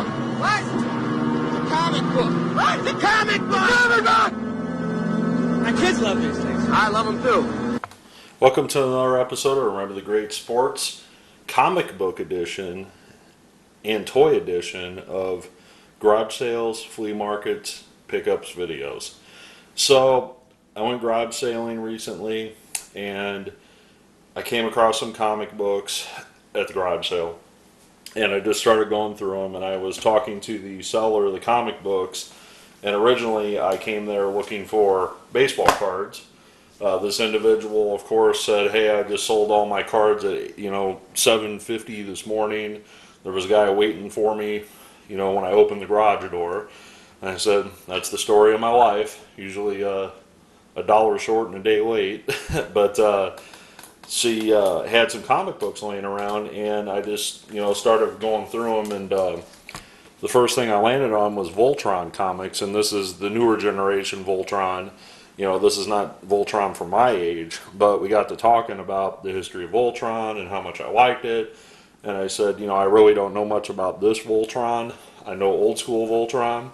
What? It's a comic book. What? It's a comic book! Comic book! My kids love these things. I love them too. Welcome to another episode of Remember the Great Sports comic book edition and toy edition of garage sales, flea markets, pickups, videos. So I went garage sailing recently and I came across some comic books at the garage sale. And I just started going through them, and I was talking to the seller of the comic books. And originally, I came there looking for baseball cards. This individual, of course, said, "Hey, I just sold all my cards at 7:50 this morning. There was a guy waiting for me, when I opened the garage door." And I said, "That's the story of my life. Usually a dollar short and a day late." But she had some comic books laying around, and I just started going through them, and the first thing I landed on was Voltron comics, and this is the newer generation Voltron. This is not Voltron from my age, but we got to talking about the history of Voltron and how much I liked it, and I said, I really don't know much about this Voltron. I know old school Voltron,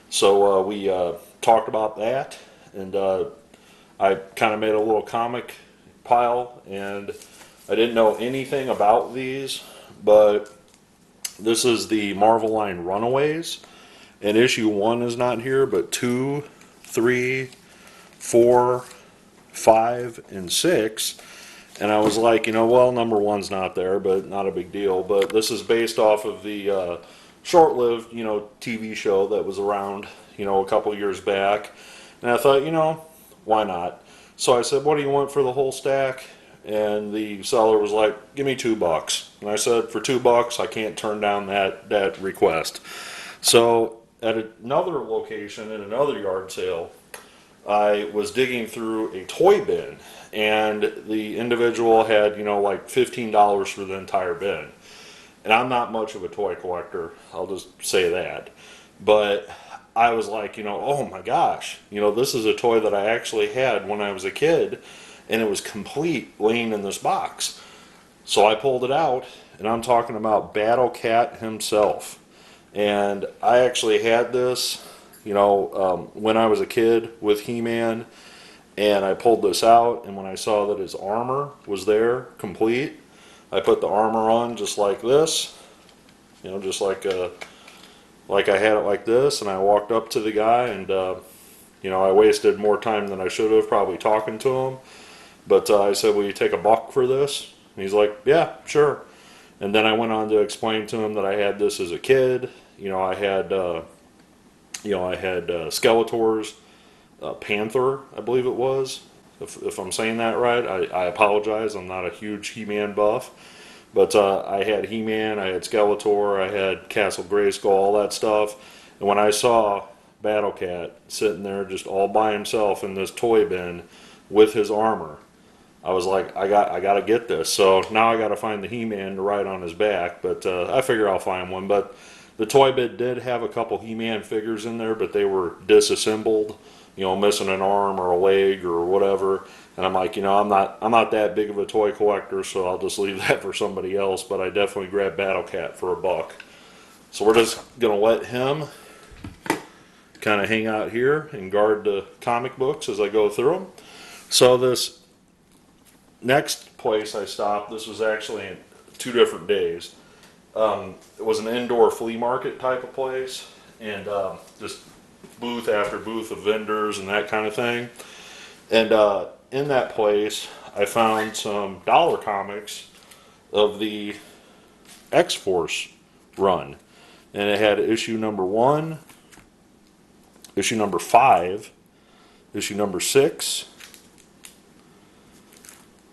so we talked about that, and I kind of made a little comic pile, and I didn't know anything about these, but this is the Marvel line Runaways, and issue 1 is not here, but 2, 3, 4, 5, and 6, and I was like, well, number 1's not there, but not a big deal. But this is based off of the short-lived, TV show that was around, a couple years back, and I thought, why not? So I said, "What do you want for the whole stack?" And the seller was like, "Give me $2." And I said, "For $2, I can't turn down that request." So at another location, in another yard sale, I was digging through a toy bin, and the individual had, like $15 for the entire bin. And I'm not much of a toy collector, I'll just say that. But I was like, oh my gosh, this is a toy that I actually had when I was a kid, and it was complete laying in this box. So I pulled it out, and I'm talking about Battlecat himself. And I actually had this, when I was a kid with Heman, and I pulled this out, and when I saw that his armor was there, complete, I put the armor on just like this, just like I had it like this, and I walked up to the guy, and I wasted more time than I should have probably talking to him, but I said, "Will you take $1 for this?" And he's like, "Yeah, sure." And then I went on to explain to him that I had this as a kid. I had Skeletor's Panther, I believe it was, if I'm saying that right. I apologize, I'm not a huge He-Man buff. But I had He-Man, I had Skeletor, I had Castle Grayskull, all that stuff. And when I saw Battlecat sitting there just all by himself in this toy bin with his armor, I was like, I got to get this. So now I got to find the He-Man to ride on his back, but I figure I'll find one. But the toy bin did have a couple He-Man figures in there, but they were disassembled, missing an arm or a leg or whatever. And I'm like, I'm not that big of a toy collector, so I'll just leave that for somebody else. But I definitely grabbed Battlecat for $1. So we're just gonna let him kind of hang out here and guard the comic books as I go through them. So this next place I stopped, this was actually in 2 different days. It was an indoor flea market type of place, and just booth after booth of vendors and that kind of thing. And in that place, I found some dollar comics of the X-Force run. And it had issue number 1, issue number 5, issue number 6,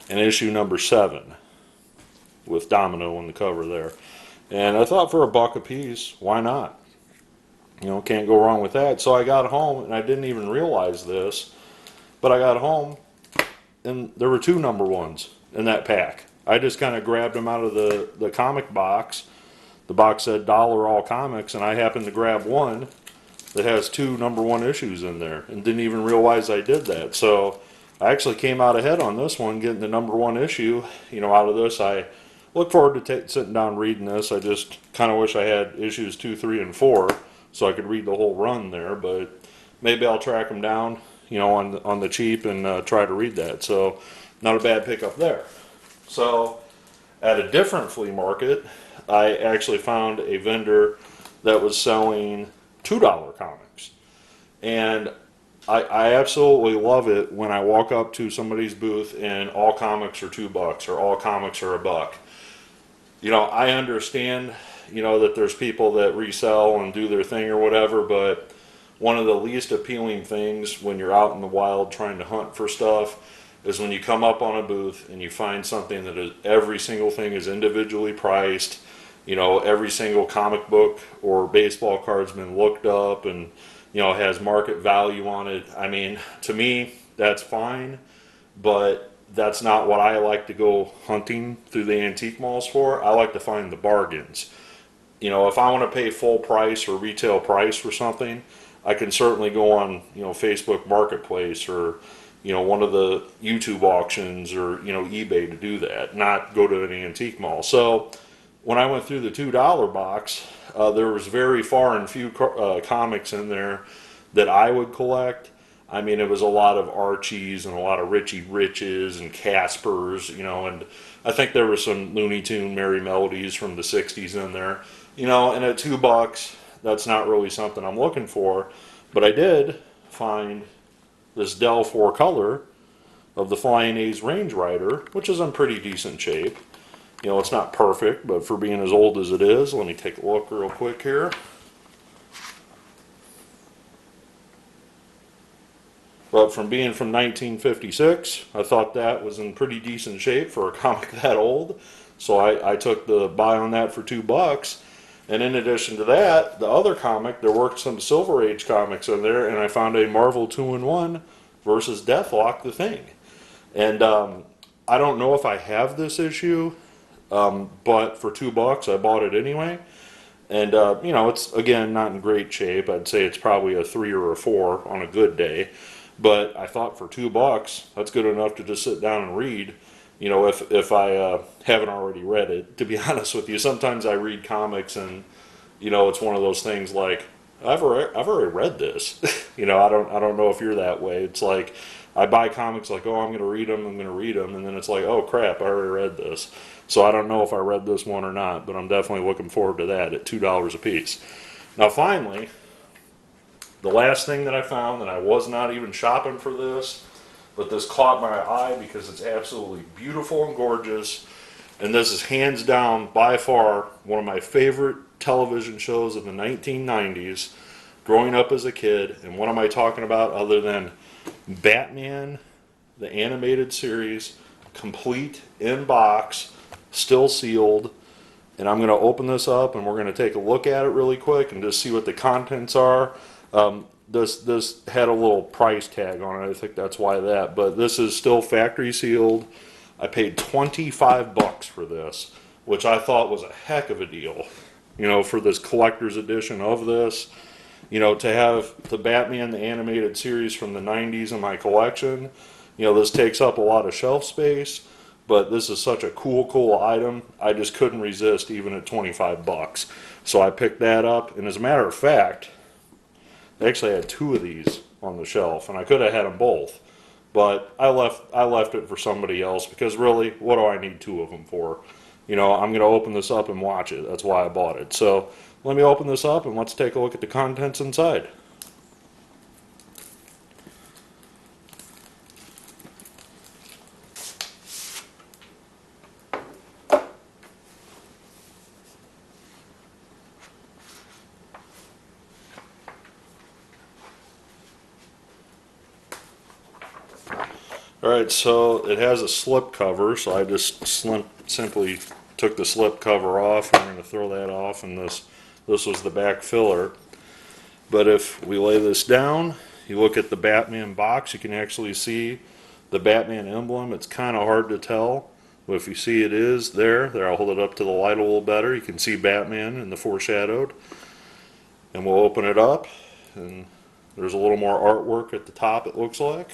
and issue number 7, with Domino on the cover there. And I thought for $1 a piece, why not? Can't go wrong with that. So I got home, and I didn't even realize this, but I got home, and there were 2 number 1s in that pack. I just kind of grabbed them out of the comic box. The box said $1 all comics, and I happened to grab one that has 2 number 1 issues in there, and didn't even realize I did that. So I actually came out ahead on this one, getting the number 1 issue. Out of this, I look forward to sitting down reading this. I just kind of wish I had issues 2, 3, and 4 so I could read the whole run there, but maybe I'll track them down, you know, on the cheap and try to read that. So not a bad pickup there. So at a different flea market, I actually found a vendor that was selling $2 comics. And I absolutely love it when I walk up to somebody's booth and all comics are $2 or all comics are $1. You know, I understand, you know, that there's people that resell and do their thing or whatever, but one of the least appealing things when you're out in the wild trying to hunt for stuff is when you come up on a booth and you find something that is, every single thing is individually priced. You know, every single comic book or baseball card's been looked up and, you know, has market value on it. I mean, to me, that's fine, but that's not what I like to go hunting through the antique malls for. I like to find the bargains. You know, if I want to pay full price or retail price for something, I can certainly go on, you know, Facebook Marketplace or, you know, one of the YouTube auctions or, you know, eBay to do that, not go to an antique mall. So when I went through the $2 box, there was very far and few comics in there that I would collect. I mean, it was a lot of Archies and a lot of Richie Riches and Caspers, you know, and I think there were some Looney Tune Merry Melodies from the 60s in there, you know, and at $2, that's not really something I'm looking for. But I did find this Dell 4-color of the Flying A's RangeRider, which is in pretty decent shape. You know, it's not perfect, but for being as old as it is, let me take a look real quick here. But from being from 1956, I thought that was in pretty decent shape for a comic that old. So I took the buy on that for $2. And in addition to that, the other comic, there were some Silver Age comics in there, and I found a Marvel 2-in-1 versus Deathlock the Thing. And I don't know if I have this issue, but for $2 I bought it anyway. And you know, it's again not in great shape. I'd say it's probably a 3 or a 4 on a good day. But I thought for $2 that's good enough to just sit down and read. You know, if I haven't already read it. To be honest with you, sometimes I read comics and, you know, it's one of those things like I've already read this. You know, I don't know if you're that way. It's like I buy comics like, oh, I'm going to read them, and then it's like, oh crap, I already read this. So I don't know if I read this one or not, but I'm definitely looking forward to that at $2 a piece. Now finally, the last thing that I found, and I was not even shopping for this, but this caught my eye because it's absolutely beautiful and gorgeous. And this is hands down, by far, one of my favorite television shows of the 1990s, growing up as a kid. And what am I talking about other than Batman, the animated series, complete in box, still sealed. And I'm going to open this up and we're going to take a look at it really quick and just see what the contents are. This had a little price tag on it. I think that's why that. But this is still factory sealed. I paid $25 for this, which I thought was a heck of a deal. You know, for this collector's edition of this. You know, to have the Batman the animated series from the 90s in my collection. You know, this takes up a lot of shelf space. But this is such a cool item. I just couldn't resist even at $25. So I picked that up. And as a matter of fact, I actually had 2 of these on the shelf, and I could have had them both, but I left it for somebody else because really, what do I need 2 of them for? You know, I'm going to open this up and watch it. That's why I bought it. So let me open this up and let's take a look at the contents inside. Alright, so it has a slip cover, so I just simply took the slip cover off. I'm going to throw that off, and this was the back filler. But if we lay this down, you look at the Batman box, you can actually see the Batman emblem. It's kind of hard to tell, but if you see it is there, I'll hold it up to the light a little better. You can see Batman in the foreshadowed. And we'll open it up, and there's a little more artwork at the top, it looks like.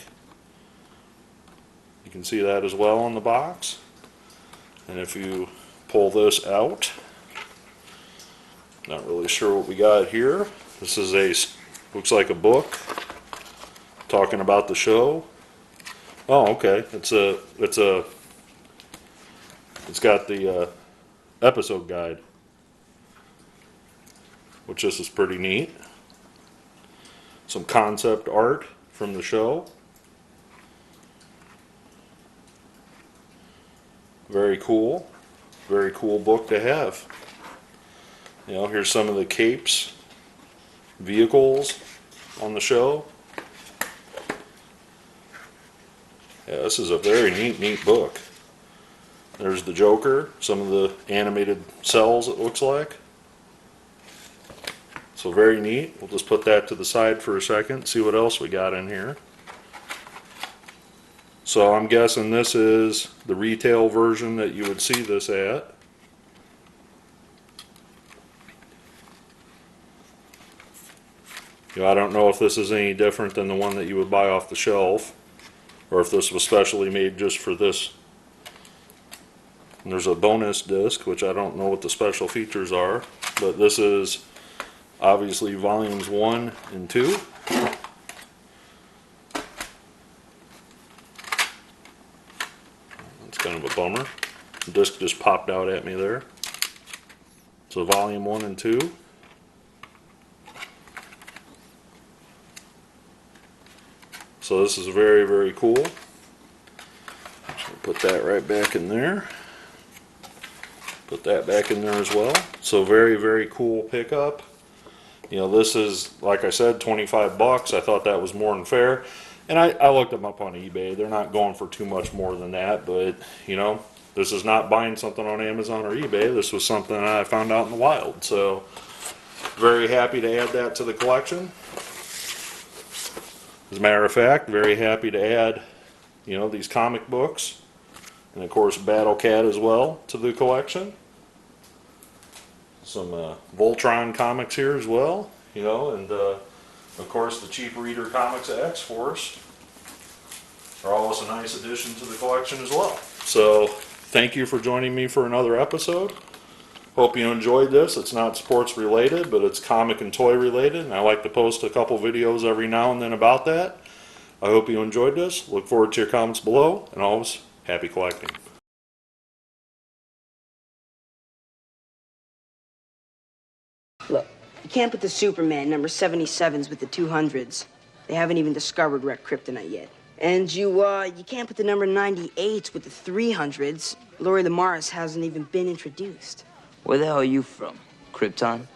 You can see that as well on the box. And if you pull this out. Not really sure what we got here. This is looks like a book talking about the show. Oh, okay. It's got the episode guide, which this is pretty neat. Some concept art from the show. Very cool. Very cool book to have. You know, here's some of the capes, vehicles on the show. Yeah, this is a very neat book. There's the Joker, some of the animated cells it looks like. So very neat. We'll just put that to the side for a second, see what else we got in here. So I'm guessing this is the retail version that you would see this at. You know, I don't know if this is any different than the one that you would buy off the shelf, or if this was specially made just for this. And there's a bonus disc, which I don't know what the special features are, but this is obviously volumes 1 and 2. That's kind of a bummer. The disc just popped out at me there. So volume 1 and 2. So this is very cool. So put that right back in there. Put that back in there as well. So very cool pickup. You know, this is, like I said, 25 bucks. I thought that was more than fair. And I looked them up on eBay. They're not going for too much more than that, but, you know, this is not buying something on Amazon or eBay. This was something I found out in the wild. So, very happy to add that to the collection. As a matter of fact, very happy to add, you know, these comic books. And, of course, Battlecat as well to the collection. Some Voltron comics here as well, you know, and of course the cheap reader comics at X-Force are always a nice addition to the collection as well. So thank you for joining me for another episode. Hope you enjoyed this. It's not sports related, but it's comic and toy related, and I like to post a couple videos every now and then about that. I hope you enjoyed this. Look forward to your comments below, and always happy collecting. Look, you can't put the Superman number 77s with the 200s. They haven't even discovered red kryptonite yet. And you can't put the number 98s with the 300s. Lori Lamaris hasn't even been introduced. Where the hell are you from? Krypton?